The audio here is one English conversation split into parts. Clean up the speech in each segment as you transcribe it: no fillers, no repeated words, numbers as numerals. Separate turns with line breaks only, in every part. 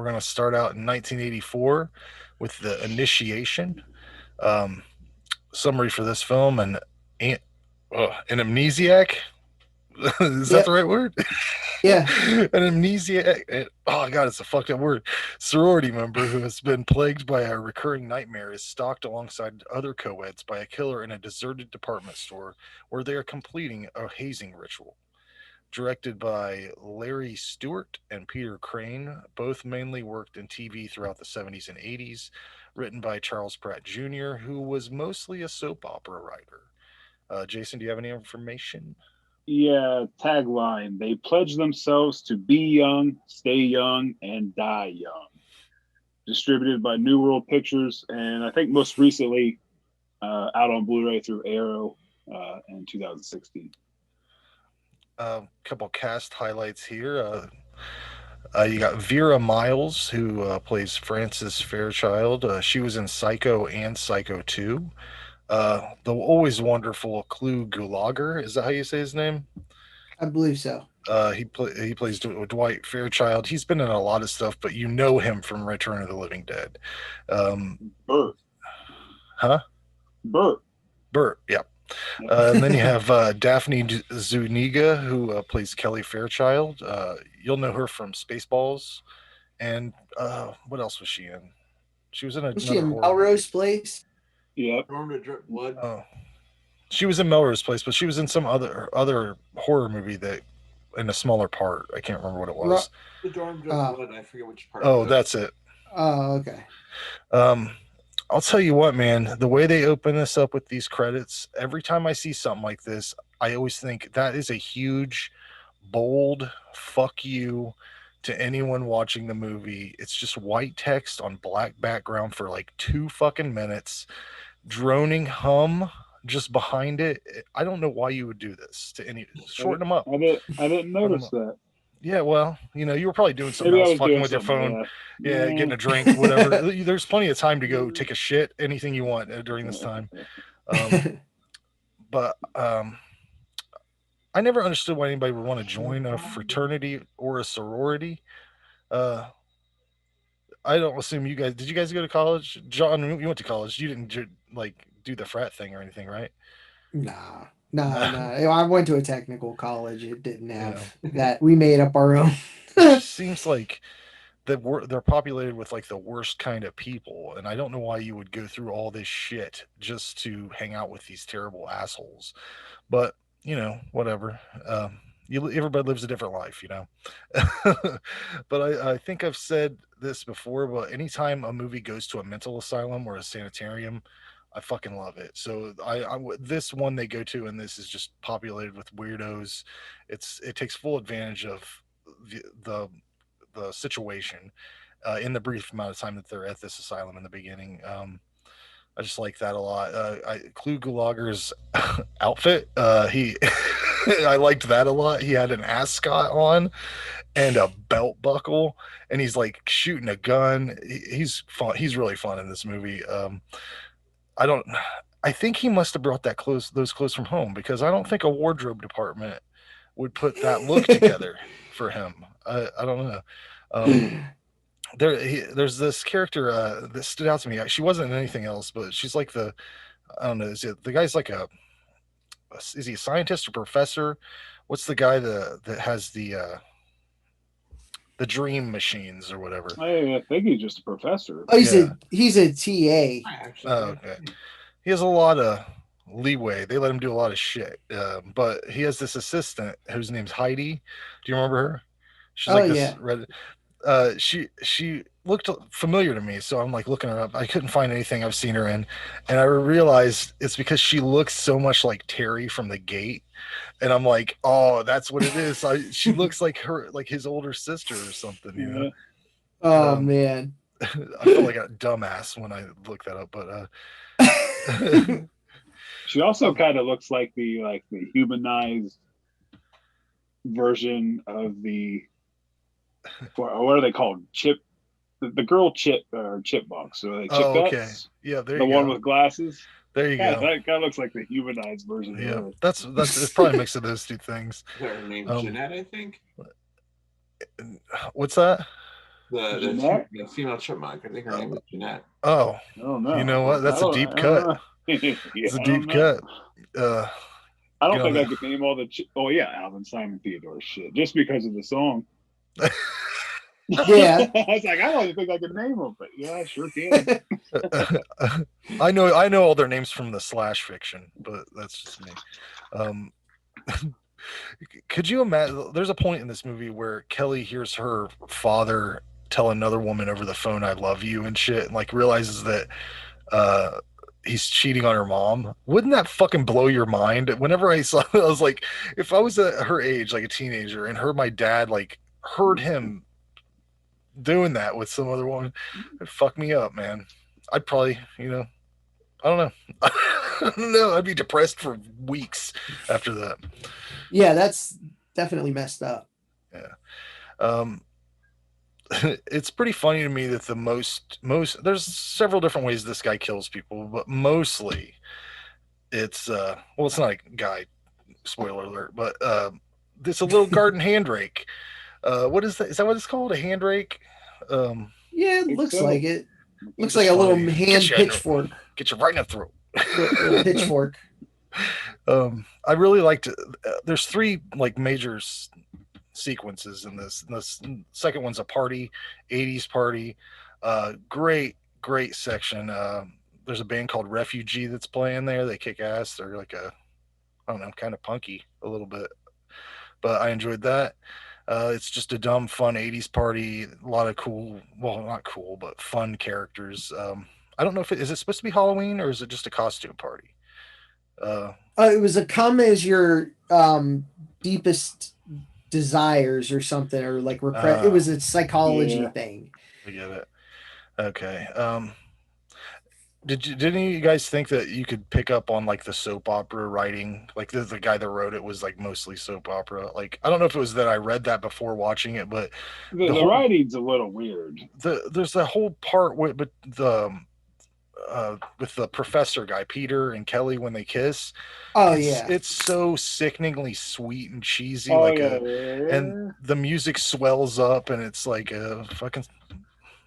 We're going to start out in 1984 with The Initiation. Um, Summary for this film: an amnesiac. Is that the
Yep.
right word?
Yeah.
An amnesiac. Oh god, it's a fucked up word. Sorority member who has been plagued by a recurring nightmare is stalked alongside other co-eds by a killer in a deserted department store where they are completing a hazing ritual. Directed by Larry Stewart and Peter Crane, both mainly worked in TV throughout the 70s and 80s. Written by Charles Pratt Jr., who was mostly a soap opera writer. Jason, do you have any information?
Yeah, tagline. They pledge themselves to be young, stay young, and die young. Distributed by New World Pictures, and I think most recently out on Blu-ray through Aero in 2016.
A couple cast highlights here. You got Vera Miles, who plays Frances Fairchild. She was in Psycho and Psycho 2. The always wonderful Clu Gulager, is that how you say his name?
I believe so.
He plays Dwight Fairchild. He's been in a lot of stuff, but you know him from Return of the Living Dead. Um,
Bert.
huh?
Bert.
Bert, yeah.
Yep.
And then you have Daphne Zuniga, who plays Kelly Fairchild. You'll know her from Spaceballs. And what else was she in? She was in
Was she
another
in
horror movie.
Melrose Place?
Yep.
Storm to Drip Blood.
Oh, she was in Melrose Place, but she was in some other horror movie that in a smaller part. I can't remember what it
Ru-
was.
The Storm Drip
uh,
Blood. I forget which part.
Oh, that's it.
oh, okay.
Um, I'll tell you what, man. The way they open this up with these credits, every time I see something like this, I always think that is a huge, bold fuck you to anyone watching the movie. It's just white text on black background for like 2 fucking minutes, droning hum just behind it. I don't know why you would do this to any. Shorten them up.
I didn't
Shorten them
notice
up.
that.
Yeah, well, you were probably doing something
Maybe I
else,
was
fucking
doing
with your
something.
phone, yeah,
Yeah.
getting a drink, whatever. There's plenty of time to go take a shit, anything you want during this time. Um, but I never understood why anybody would want to join a fraternity or a sorority. Uh, I don't assume you guys. Did you guys go to college? John, you went to college. You didn't like do the frat thing or anything, right?
Nah, nah, nah. I went to a technical college. It didn't
Yeah,
have that. We made up our own.
it just seems like they're populated with like the worst kind of people, and I don't know why you would go through all this shit just to hang out with these terrible assholes. But whatever. Everybody lives a different life, but I think I've said this before, but anytime a movie goes to a mental asylum or a sanitarium, I fucking love it. So this one they go to, and this is just populated with weirdos. It takes full advantage of the situation in the brief amount of time that they're at this asylum in the beginning. I just like that a lot. Clu Gulager's outfit, he, I liked that a lot. He had an ascot on and a belt buckle, and he's like shooting a gun. He's fun. He's really fun in this movie. I don't. I think he must have brought those clothes from home because I don't think a wardrobe department would put that look together for him. I don't know. Um, there's this character that stood out to me. She wasn't in anything else, but she's like I don't know. The guy's like is he a scientist or professor? What's the guy that has the dream machines or whatever?
I think he's just a professor.
Oh,
Yeah.
he's a TA.
I actually.
Oh, okay. He has a lot of leeway. They let him do a lot of shit. But he has this assistant whose name's Heidi. Do you remember her? She's
Oh
like this
yeah.
red. She looked familiar to me, so I'm like looking her up. I couldn't find anything I've seen her in, and I realized it's because she looks so much like Terry from The Gate, and I'm like, oh, that's what it is. She looks like his older sister or something,
Yeah.
Oh
Um,
man.
I felt like a dumbass when I looked that up, but
She also kind of looks like the humanized version of the what are they called? Chip, the girl chip or chipmunks. So like chip
oh, okay,
guts,
yeah, there
the
you
one
go,
with glasses.
there you
Yeah,
go.
that kind of looks like the humanized version of
Yeah,
her.
that's it's probably a mix of those two things.
Her name
Um,
Jeanette, I think.
what's that?
Jeanette?
The female chipmunk. I think her name is Jeanette.
Oh,
I don't know.
you know what? That's a deep cut.
Yeah,
It's a
I don't
deep
know.
cut. Uh,
I don't
get
think
on
I could name all the. Oh yeah, Alvin Simon Theodore shit, just because of the song.
Yeah.
I was like, I don't even think I could name them, but yeah, I sure can.
I know all their names from the slash fiction, but that's just me. Um, could you imagine? There's a point in this movie where Kelly hears her father tell another woman over the phone, "I love you" and shit, and like realizes that uh, he's cheating on her mom. Wouldn't that fucking blow your mind? Whenever I saw it, I was like, if I was at her age, like a teenager, and heard my dad like heard him doing that with some other woman, it'd fuck me up, man. I'd probably, I don't know. I don't know. I'd be depressed for weeks after that.
Yeah, that's definitely messed up.
Yeah. Um, it's pretty funny to me that the most there's several different ways this guy kills people, but mostly it's well, it's not a guy, spoiler alert, but it's a little garden hand rake. What is that? Is that what it's called? A hand rake?
Yeah, it
Think
looks
so.
like it. Looks
It's
like a little
funny.
hand
Get you in
pitchfork.
Get you right in the throat.
Little pitchfork.
I really liked there's three like major sequences in this. And this second one's a party, 80s party. Great section. There's a band called Refugee that's playing there. They kick ass. They're like I don't know, kind of punky a little bit, but I enjoyed that. It's just a dumb, fun 80s party. A lot of cool, well, not cool, but fun characters. I don't know if is it supposed to be Halloween or is it just a costume party? Uh,
It was a come as your deepest desires or something, or like repress. It was a psychology
Yeah.
thing.
I get it. Okay. Did any of you guys think that you could pick up on like the soap opera writing? Like the guy that wrote it was like mostly soap opera. Like I don't know if it was that I read that before watching it, but
The
whole
writing's a little weird.
there's the whole part with the professor guy Peter and Kelly when they kiss.
Oh
it's
yeah.
it's so sickeningly sweet and cheesy,
Oh
like
yeah,
and the music swells up and it's like a fucking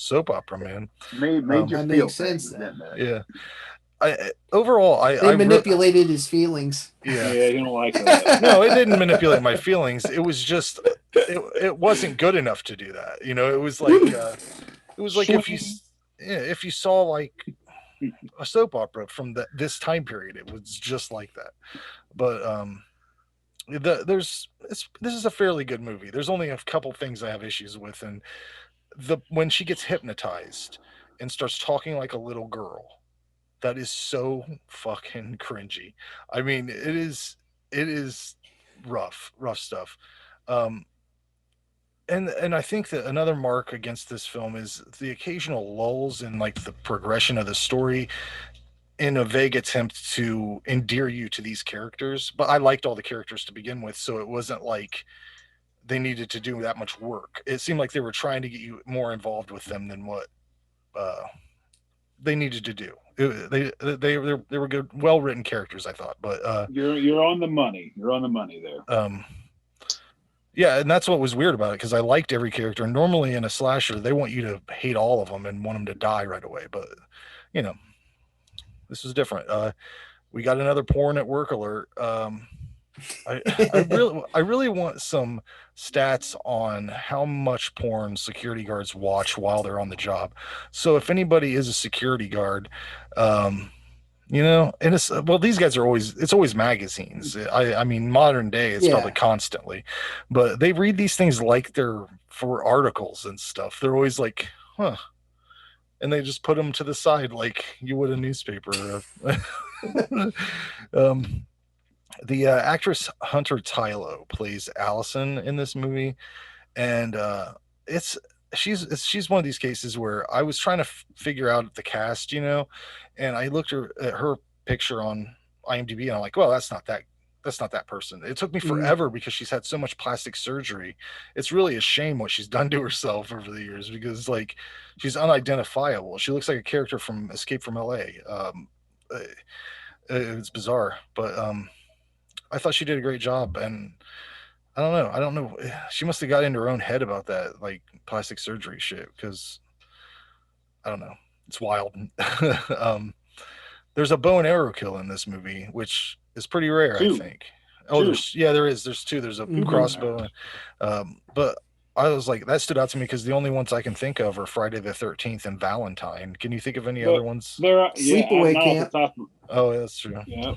soap opera, man.
made you
That
feel
makes sense
things,
then.
didn't it?
Yeah. Overall,
They manipulated his feelings.
yeah.
Yeah, you don't like that.
No, it didn't manipulate my feelings. It was just it wasn't good enough to do that. It was like if you saw like a soap opera from this time period, it was just like that. But this is a fairly good movie. There's only a couple things I have issues with, and when she gets hypnotized and starts talking like a little girl, that is so fucking cringy. I mean, it is rough stuff. Um, and I think that another mark against this film is the occasional lulls in like the progression of the story in a vague attempt to endear you to these characters. But I liked all the characters to begin with, so it wasn't like they needed to do that much work. It seemed like they were trying to get you more involved with them than what uh, they needed to do. They were good, well written characters, I thought. But
You're on the money. You're on the money there.
Yeah, and that's what was weird about it because I liked every character. And normally in a slasher, they want you to hate all of them and want them to die right away. But you know, this was different. We got another porn at work alert. I really want some stats on how much porn security guards watch while they're on the job. So if anybody is a security guard, and it's well, these guys are it's always magazines. I mean, modern day, it's probably constantly, but they read these things like they're for articles and stuff. They're always like, huh. And they just put them to the side like you would a newspaper. The actress Hunter Tylo plays Allison in this movie, and it's she's one of these cases where I was trying to figure out the cast, and I looked at her picture on IMDb, and I'm like, well, that's not that person. It took me forever because she's had so much plastic surgery. It's really a shame what she's done to herself over the years because like she's unidentifiable. She looks like a character from Escape from LA. It's bizarre, but I thought she did a great job, and I don't know. I don't know. She must have got into her own head about that, like plastic surgery shit. Because I don't know. It's wild. um, there's a bow and arrow kill in this movie, which is pretty rare, I
Two,
think. Oh,
two,
there is. There's two. There's a
two
Hmm.
bow and
crossbow,
arrows.
but I was like, that stood out to me because the only ones I can think of are Friday the 13th and Valentine. Can you think of any other
But
ones?
yeah,
Sleepaway
not off the
Camp.
top.
Oh, yeah, that's true.
Yeah,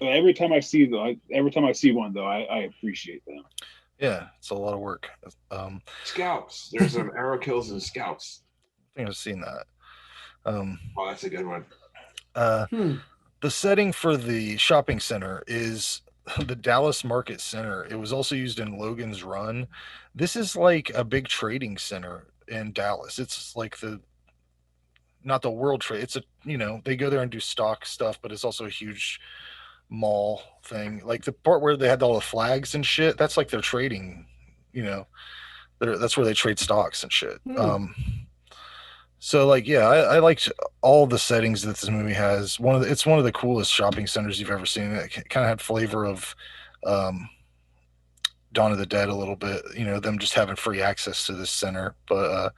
every time I see one though, I appreciate them.
Yeah, it's a lot of work.
Scouts. There's some arrow kills and scouts.
I think I've seen that. Um,
Oh, that's a good one.
Hmm.
the setting for the shopping center is the Dallas Market Center. It was also used in Logan's Run. This is like a big trading center in Dallas. It's like the not the World Trade. It's a they go there and do stock stuff, but it's also a huge mall thing. Like the part where they had all the flags and shit. That's like their trading. You know, that's where they trade stocks and shit.
Hmm.
So like yeah, I liked all the settings that this movie has. It's one of the coolest shopping centers you've ever seen. It kind of had flavor of um, Dawn of the Dead a little bit. Them just having free access to this center. But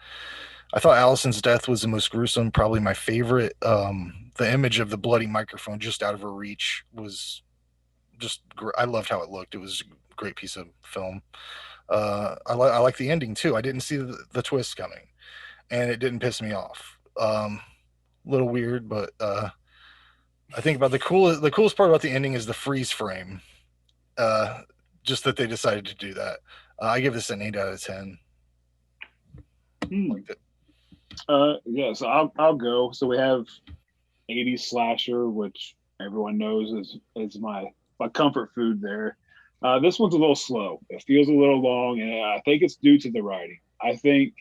I thought Allison's death was the most gruesome, probably my favorite. The image of the bloody microphone just out of her reach was just. I loved how it looked. It was a great piece of film. I like the ending too. I didn't see the twist coming, and it didn't piss me off. Little weird, but I think about the coolest part about the ending is the freeze frame. Just that they decided to do that. I give this an 8 out of 10. Liked it.
Yeah, so I'll go. So we have 80s slasher, which everyone knows is my comfort food there. This one's a little slow. It feels a little long, and I think it's due to the writing. I think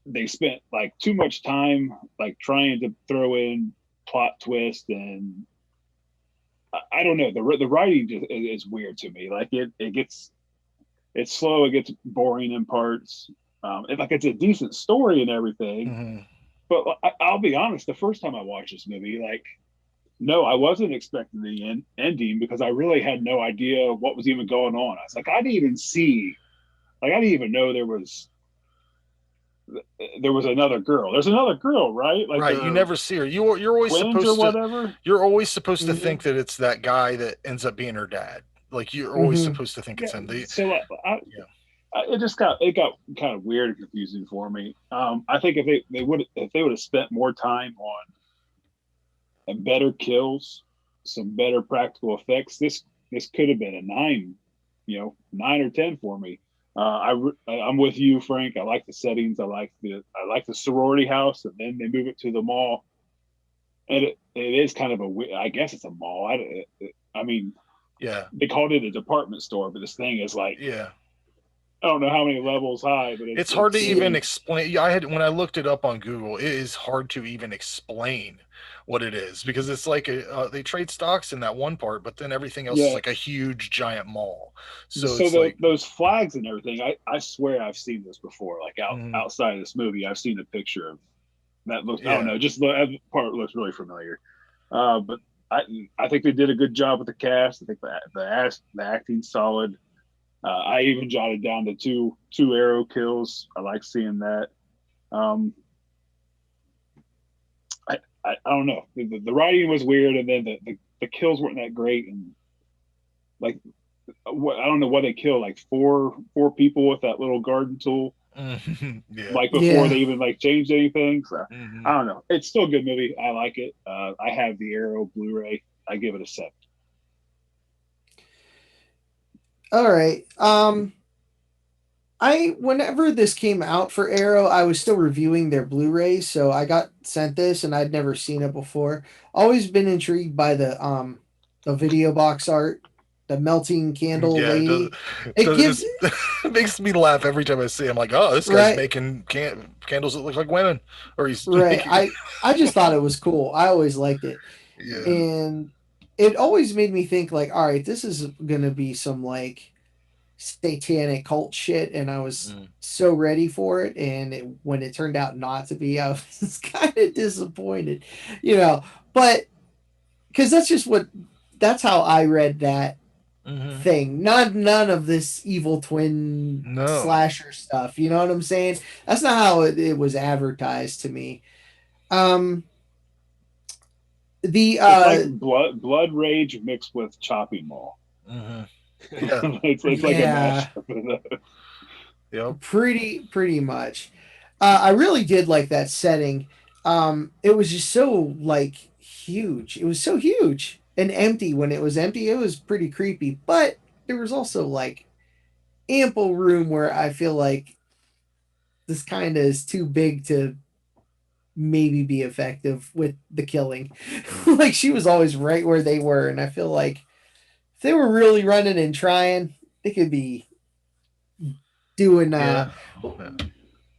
they spent like too much time like trying to throw in plot twist, and I don't know. The writing just is weird to me. Like it's slow. It gets boring in parts. It's a decent story and everything,
Mm-hmm.
but I'll be honest. The first time I watched this movie, like, no, I wasn't expecting the ending because I really had no idea what was even going on. I was like, I didn't even know there was another girl. There's another girl, right? Like
Right, you never see her. You're always
twins or
supposed to.
whatever.
You're always supposed to
Mhm.
think that it's that guy that ends up being her dad. Like you're always
Mhm.
supposed to think it's
Yeah.
him.
So
Yeah.
it got kind of weird and confusing for me. I think if they would have spent more time on better kills, some better practical effects, this could have been a 9, 9 or 10 for me. I'm with you, Frank. I like the settings. I like the sorority house, and then they move it to the mall, and it is kind of I guess it's a mall. I mean,
Yeah.
they called it a department store, but this thing is like
Yeah.
I don't know how many levels high, but
It's hard to
it's
even explain. I had when I looked it up on Google, it is hard to even explain what it is because it's like they trade stocks in that one part, but then everything else is
yeah.
like a huge giant mall. So
So
it's like,
those flags and everything, I swear I've seen this before. Like
mm,
outside of this movie, I've seen a picture of that. Looks I don't
yeah,
know, just that part looks really familiar. But I I think they did a good job with the cast. I think the acting's solid. I even jotted down the two arrow kills. I like seeing that. Um, I don't know. The writing was weird, and then the kills weren't that great. And like, I don't know what they killed. Like four people with that little garden tool.
yeah.
Like before
Yeah.
they even like changed anything. So
Hmm.
I don't know. It's still a good movie. I like it. I have the Aero Blu-ray. I give it a 7.
All right. I whenever this came out for Arrow, I was still reviewing their Blu-rays, so I got sent this and I'd never seen it before. Always been intrigued by the video box art, the melting candle
Yeah, it does.
lady. It gives
It makes me laugh every time I see. I'm like, oh, this guy's
right,
making candles that look like women, or he's
right.
making.
I just thought it was cool. I always liked it.
Yeah.
And it always made me think like, all right, this is gonna be some like satanic cult shit, and I was
Mm.
so ready for it. And when it turned out not to be, I was kind of disappointed, you know. But because that's how I read that thing. None of this evil twin
No.
slasher stuff. You know what I'm saying? That's not how it was advertised to me. Um, the
It's like blood rage mixed with chopping mall.
Yeah.
It's like a
Yeah.
mashup of those.
Yep.
Pretty much. I really did like that setting. It was just so like huge. It was so huge and empty. When it was empty, it was pretty creepy. But there was also like ample room where I feel like this kind of is too big to maybe be effective with the killing. Like she was always right where they were, and I feel like if they were really running and trying, they could be doing
Yeah.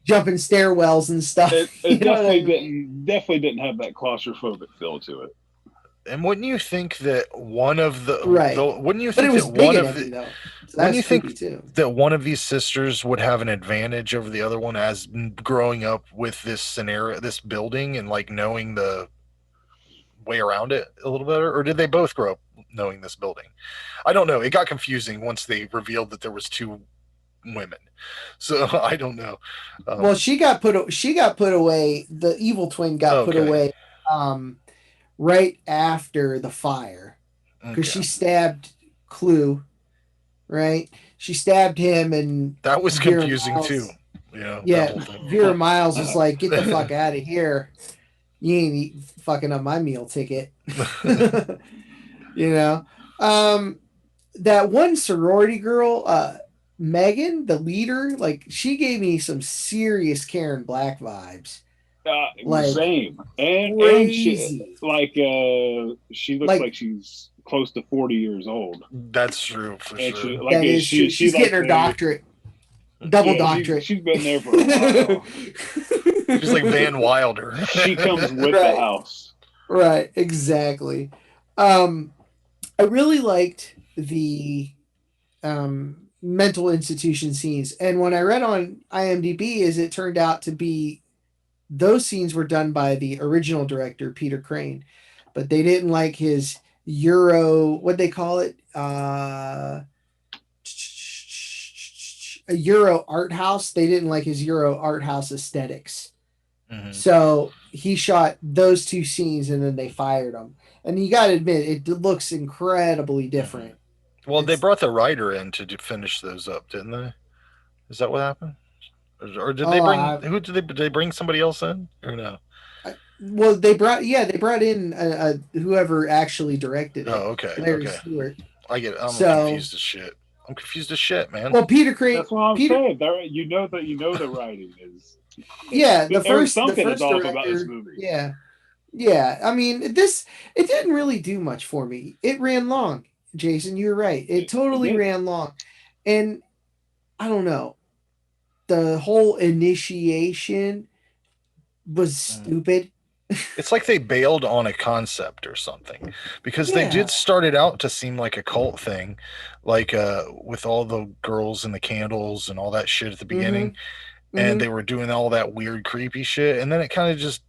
jumping stairwells and stuff.
It
You know what I
definitely
mean?
didn't have that claustrophobic feel to it.
And wouldn't you think that one of the
Right.
wouldn't you
But it
think
was
that
big
one
and
of
empty
the
though. So
wouldn't you
that's
think
creepy too.
that one of these sisters would have an advantage over the other one as growing up with this scenario, this building, and like knowing the way around it a little better? Or did they both grow up knowing this building? I don't know. It got confusing once they revealed that there was two women. So I don't know.
Well, she got put away. The evil twin got put
Okay.
away right after the fire because
Okay.
she stabbed Clu. Right, she stabbed him, and
That was
Vera
confusing
Miles-
too. That
Yeah,
whole thing.
Vera Miles was like, "Get the fuck out of here! You ain't fucking up my meal ticket." You know, that one sorority girl, Megan, the leader, like she gave me some serious Karen Black vibes. Like
Same, and
crazy.
she looks
Like-
like she's close to 40 years old.
That's true for
And
sure.
That is true. She's getting her doctorate, double doctorate.
She's been there for a while.
She's like Van Wilder.
She comes with
Right.
the house.
Right, exactly. I really liked the mental institution scenes, and when I read on IMDb, is it turned out to be those scenes were done by the original director Peter Crane, but they didn't like his Euro. What they call it? A Euro art house. They didn't like his Euro art house aesthetics.
Mhm.
So he shot those two scenes and then they fired him. And you got to admit, it looks incredibly different.
Well, they
It's-
brought the writer in to finish those up, didn't they? Is that what happened? Or did they
Oh,
bring who did they bring somebody else in or no?
Well, they brought in whoever actually directed it.
Oh, okay,
Larry
okay.
Stewart.
I get it. I'm
So-
confused as shit. I'm confused as shit, man.
Well, Peter Crane.
That's what I'm
Peter,
saying. You know the writing is.
Yeah, the first
something
the
is
first
off
director,
about this movie.
Yeah. I mean, it didn't really do much for me. It ran long. Jason, you're right. It totally
did.
ran long, and I don't know. The whole initiation was stupid.
It's like they bailed on a concept or something because they
Yeah.
did start it out to seem like a cult thing, like with all the girls and the candles and all that shit at the beginning, and they were doing all that weird creepy shit, and then it kind of just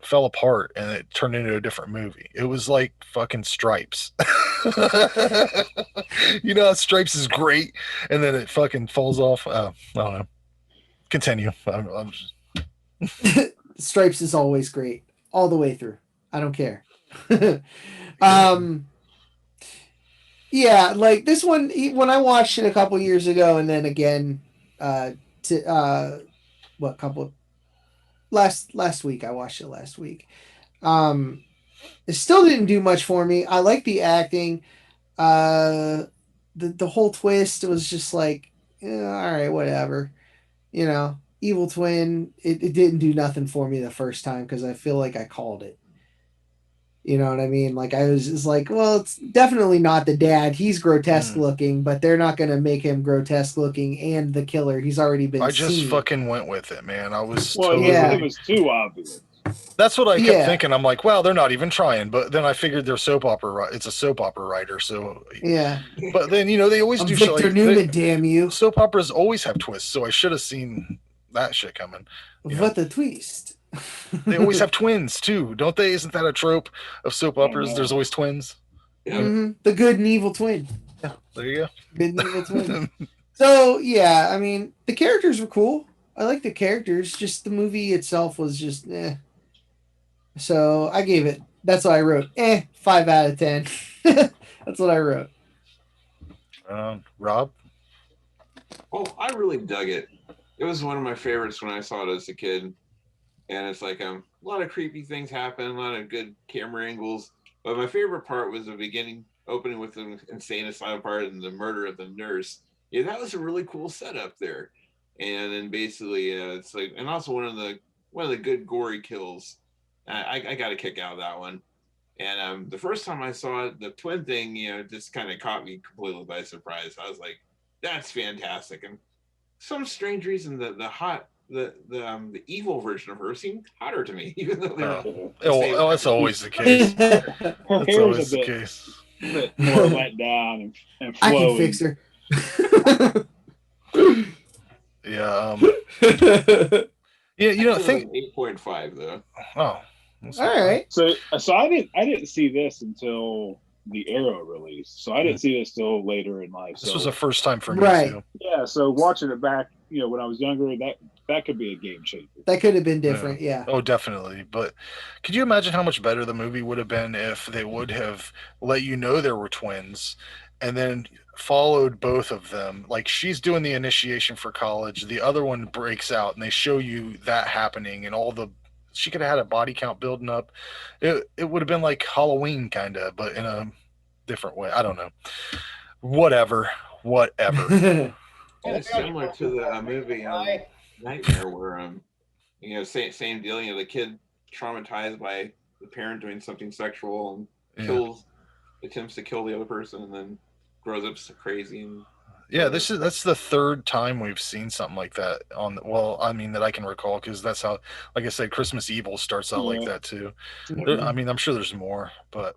fell apart and it turned into a different movie. It was like fucking Stripes. You know how Stripes is great and then it fucking falls off. I don't know. Continue. I'm just...
Stripes is always great, all the way through. I don't care. Yeah, like this one when I watched it a couple years ago, and then again, last week I watched it last week. It still didn't do much for me. I like the acting. The whole twist was just like, all right, whatever. You know, evil twin. It didn't do nothing for me the first time because I feel like I called it. You know what I mean? Like I was just like, well, it's definitely not the dad. He's grotesque looking, but they're not going to make him grotesque looking and the killer. He's already been.
I just
seen.
fucking went with it, man. I was
Well, it was too obvious.
That's what I kept thinking. I'm like, well, they're not even trying. But then I figured they're soap opera. It's a soap opera writer, so
yeah.
But then they always
I'm
do
Victor
shit like
Newman, damn you!
Soap operas always have twists, so I should have seen that shit coming.
What the twist?
They always have twins too, don't they? Isn't that a trope of soap operas?
no.
There's always twins.
The good and evil twin.
There you
Midnight Twins.
go.
So yeah, I mean the characters were cool. I like the characters. Just the movie itself was just eh. So I gave it. That's what I wrote. 5 out of 10. That's what I wrote.
Rob?
Oh, I really dug it. It was one of my favorites when I saw it as a kid. And it's like a lot of creepy things happen, a lot of good camera angles. But my favorite part was the beginning, opening with the insane asylum part and the murder of the nurse. Yeah, that was a really cool setup there. And then basically, it's like, and also one of the good gory kills. I got a kick out of that one. And the first time I saw it, the twin thing, just kind of caught me completely by surprise. I was like, "That's fantastic!" And some strange reason, the evil version of her seemed hotter to me, even though they're
That's always the case.
Her
That's
hair
always
is a
the
bit,
case.
bit more let down and
I
flowing.
can fix her.
Yeah. Yeah. Think
8.5 though.
Oh.
All right.
So I didn't see this until the Aero release. So I didn't see this till later in life.
This
So,
was the first time for me
Right.
too.
yeah. So watching it back, when I was younger, that could be a game changer.
That could have been different. Yeah.
Oh, definitely. But could you imagine how much better the movie would have been if they would have let you know there were twins and then followed both of them? Like she's doing the initiation for college, the other one breaks out, and they show you that happening and she could have had a body count building up. It would have been like Halloween kind of, but in a different way. I don't know. Whatever.
Kind of similar to the movie Nightmare, where same deal. The kid traumatized by the parent doing something sexual and attempts to kill the other person, and then grows up so crazy. And
Yeah, that's the third time we've seen something like that that I can recall, because that's how, like I said, Christmas Evil starts out like that too. I'm sure there's more, but